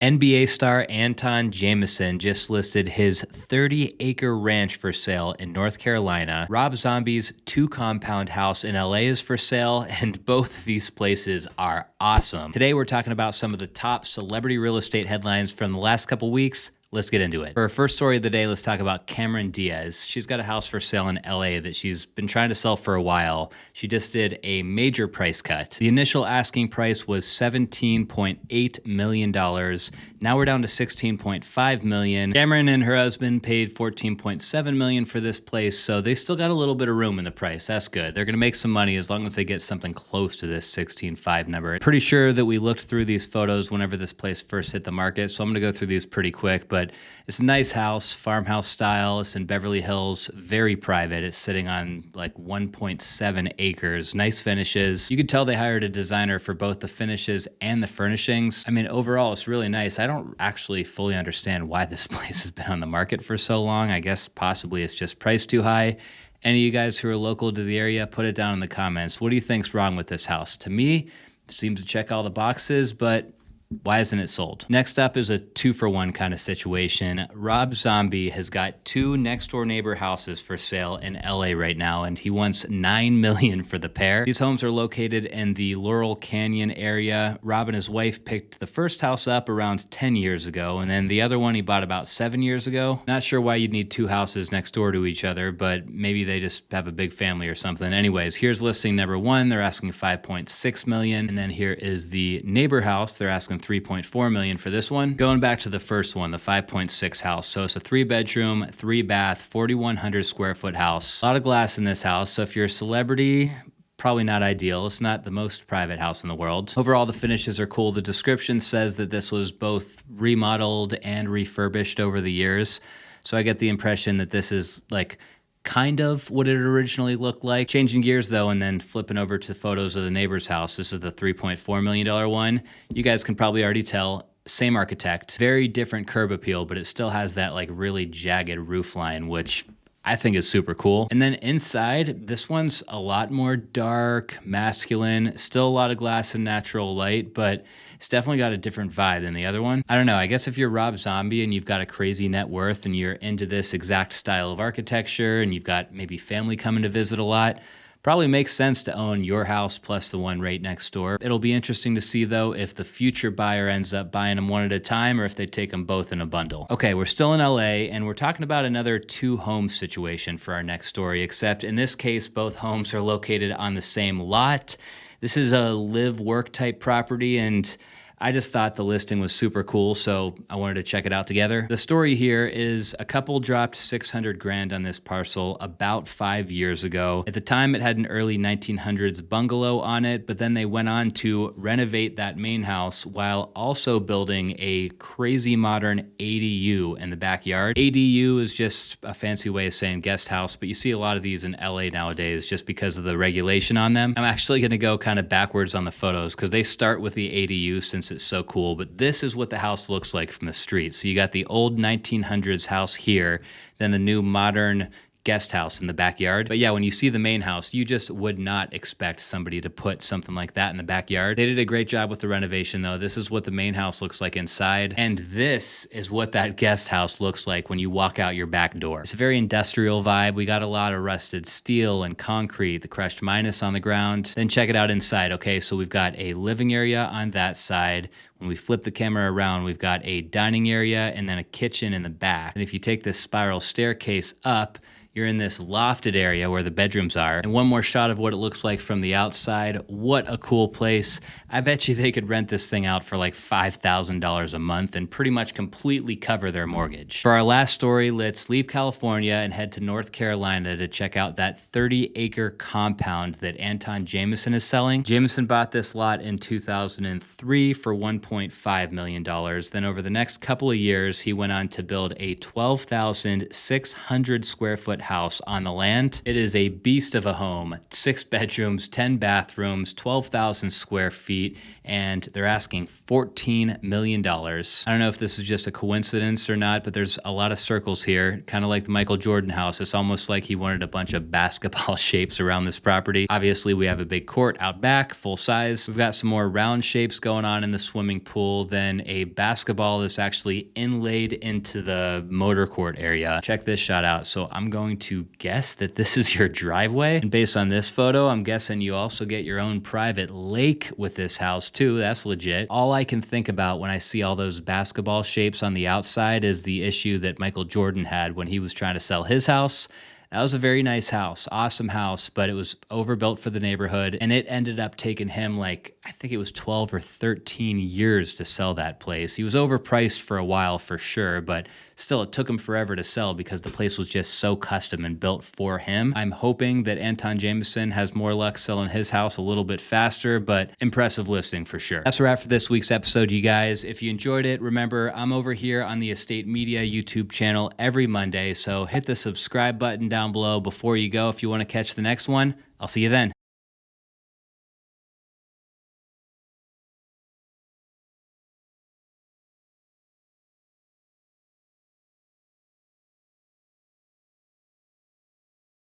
NBA star Antawn Jamison just listed his 30-acre ranch for sale in North Carolina. Rob Zombie's 2-compound house in LA is for sale, and both of these places are awesome. Today we're talking about some of the top celebrity real estate headlines from the last couple weeks. Let's get into it. For our first story of the day, let's talk about Cameron Diaz. She's got a house for sale in LA that she's been trying to sell for a while. She just did a major price cut. The initial asking price was $17.8 million. Now we're down to $16.5 million. Cameron and her husband paid $14.7 million for this place, so they still got a little bit of room in the price. That's good. They're gonna make some money as long as they get something close to this $16.5 number. Pretty sure that we looked through these photos whenever this place first hit the market, so I'm gonna go through these pretty quick, but it's a nice house, farmhouse style. It's in Beverly Hills, very private. It's sitting on like 1.7 acres, nice finishes. You could tell they hired a designer for both the finishes and the furnishings. I mean, overall, it's really nice. I don't actually fully understand why this place has been on the market for so long. I guess possibly it's just priced too high. Any of you guys who are local to the area, put it down in the comments. What do you think's wrong with this house? To me, it seems to check all the boxes, but why isn't it sold? Next up is a 2-for-1 kind of situation. Rob Zombie has got 2 next-door neighbor houses for sale in LA right now, and he wants $9 million for the pair. These homes are located in the Laurel Canyon area. Rob and his wife picked the first house up around 10 years ago, and then the other one he bought about 7 years ago. Not sure why you'd need 2 houses next door to each other, but maybe they just have a big family or something. Anyways, here's listing number 1. They're asking $5.6 million, and then here is the neighbor house. They're asking $3.4 million for this one. Going back to the first one, the 5.6 house. So it's a 3-bedroom, 3-bath, 4,100 square foot house. A lot of glass in this house. So if you're a celebrity, probably not ideal. It's not the most private house in the world. Overall, the finishes are cool. The description says that this was both remodeled and refurbished over the years. So I get the impression that this is like kind of what it originally looked like. Changing gears though, and then flipping over to photos of the neighbor's house. This is the $3.4 million one. You guys can probably already tell, same architect, very different curb appeal, but it still has that like really jagged roof line, which I think is super cool. And then inside, this one's a lot more dark, masculine, still a lot of glass and natural light, but it's definitely got a different vibe than the other one. I don't know, I guess if you're Rob Zombie and you've got a crazy net worth and you're into this exact style of architecture and you've got maybe family coming to visit a lot, probably makes sense to own your house plus the one right next door. It'll be interesting to see though if the future buyer ends up buying them one at a time or if they take them both in a bundle. Okay, we're still in LA and we're talking about another 2-home situation for our next story, except in this case, both homes are located on the same lot. This is a live-work type property, and I just thought the listing was super cool, so I wanted to check it out together. The story here is a couple dropped $600,000 on this parcel about 5 years ago. At the time, it had an early 1900s bungalow on it, but then they went on to renovate that main house while also building a crazy modern ADU in the backyard. ADU is just a fancy way of saying guest house, but you see a lot of these in LA nowadays just because of the regulation on them. I'm actually gonna go kind of backwards on the photos because they start with the ADU since it's so cool, but this is what the house looks like from the street. So you got the old 1900s house here, then the new modern guest house in the backyard. But yeah, when you see the main house, you just would not expect somebody to put something like that in the backyard. They did a great job with the renovation though. This is what the main house looks like inside. And this is what that guest house looks like when you walk out your back door. It's a very industrial vibe. We got a lot of rusted steel and concrete, the crushed minus on the ground. Then check it out inside. Okay, so we've got a living area on that side. When we flip the camera around, we've got a dining area and then a kitchen in the back. And if you take this spiral staircase up, you're in this lofted area where the bedrooms are. And one more shot of what it looks like from the outside. What a cool place. I bet you they could rent this thing out for like $5,000 a month and pretty much completely cover their mortgage. For our last story, let's leave California and head to North Carolina to check out that 30-acre compound that Antawn Jamison is selling. Jamison bought this lot in 2003 for $1.5 million. Then over the next couple of years, he went on to build a 12,600 square foot house on the land. It is a beast of a home, 6 bedrooms, 10 bathrooms, 12,000 square feet, and they're asking $14 million. I don't know if this is just a coincidence or not, but there's a lot of circles here, kind of like the Michael Jordan house. It's almost like he wanted a bunch of basketball shapes around this property. Obviously, we have a big court out back, full size. We've got some more round shapes going on in the swimming pool, then a basketball that's actually inlaid into the motor court area. Check this shot out. So I'm going to guess that this is your driveway. And based on this photo, I'm guessing you also get your own private lake with this house too. That's legit. All I can think about when I see all those basketball shapes on the outside is the issue that Michael Jordan had when he was trying to sell his house. That was a very nice house, awesome house, but it was overbuilt for the neighborhood, and it ended up taking him like, I think it was 12 or 13 years to sell that place. He was overpriced for a while for sure, but still it took him forever to sell because the place was just so custom and built for him. I'm hoping that Antawn Jamison has more luck selling his house a little bit faster, but impressive listing for sure. That's a wrap for this week's episode, you guys. If you enjoyed it, remember I'm over here on the Estate Media YouTube channel every Monday, so hit the subscribe button down below before you go if you want to catch the next one. I'll see you then.